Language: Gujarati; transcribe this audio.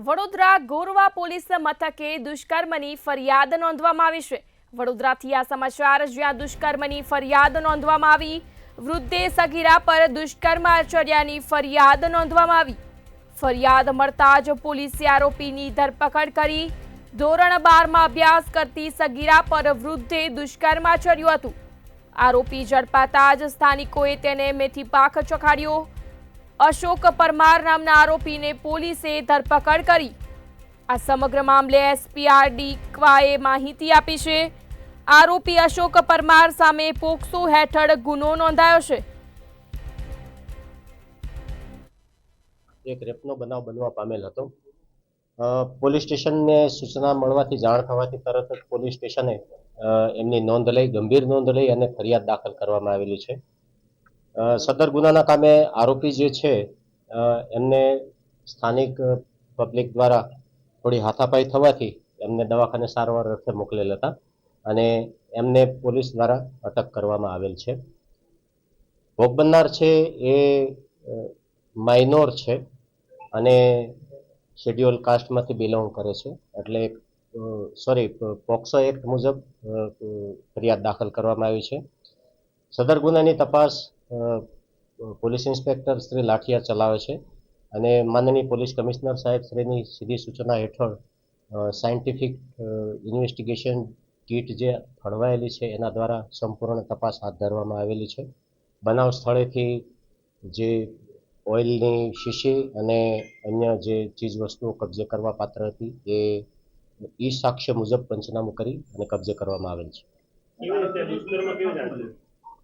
વડોદરા ગોરવા પોલીસ મથકે દુષ્કર્મની ફરિયાદ નોંધવામાં આવી છે। વડોદરાથી આ સમાચાર, જ્યાં દુષ્કર્મની ફરિયાદ નોંધવામાં આવી। વૃદ્ધે સગીરા પર દુષ્કર્મ આચર્યાની ફરિયાદ નોંધવામાં આવી। ફરિયાદ મળતા જ પોલીસે આરોપીની ધરપકડ કરી। ધોરણ 12માં અભ્યાસ કરતી સગીરા પર વૃદ્ધે દુષ્કર્મ આચર્યું હતું। આરોપી ઝડપાતા જ સ્થાનિકોએ તેને મેથી પાક ચખાડ્યો। અશોક પરમાર નામના આરોપીને પોલીસે ધરપકડ કરી। આ સમગ્ર મામલે એસપી આર.ડી. ક્વાએ માહિતી આપી છે। આરોપી અશોક પરમાર સામે પોક્સો હેઠળ ગુનો નોંધાયો છે। એક રેપનો બનાવ બનવા પામેલ હતો। પોલીસ સ્ટેશનને સૂચના મળવાથી, જાણ થવાથી તરત જ પોલીસ સ્ટેશને એમની નોંધ લઈ, ગંભીર નોંધ લઈ અને ફરિયાદ દાખલ કરવામાં આવેલી છે। સદર ગુનાના કામે આરોપી જે છે એમને સ્થાનિક પબ્લિક દ્વારા થોડી હાથાપાઈ થવાથી એમને દવાખાને સારવાર અર્થે મોકલેલ હતા અને એમને પોલીસ દ્વારા અટક કરવામાં આવેલ છે। ભોગ બનનાર છે એ માઇનોર છે અને શેડ્યુલ કાસ્ટમાંથી બિલોંગ કરે છે, એટલે પોક્સો એક્ટ મુજબ ફરિયાદ દાખલ કરવામાં આવી છે। સદર ગુનાની તપાસ પોલીસ ઇન્સ્પેક્ટર શ્રી લાઠિયા ચલાવે છે અને માનનીય પોલીસ કમિશનર સાહેબ શ્રીની સીધી સૂચના હેઠળ સાયન્ટિફિક ઇન્વેસ્ટિગેશન કીટ જે ફળવાયેલી છે એના દ્વારા સંપૂર્ણ તપાસ હાથ ધરવામાં આવેલી છે। બનાવ સ્થળેથી જે ઓઇલની શીશી અને અન્ય જે ચીજ વસ્તુઓ કબજે કરવા પાત્ર હતી એ ઈ સાક્ષ્ય મુજબ પંચનામું કરી અને કબજે કરવામાં આવેલ છે।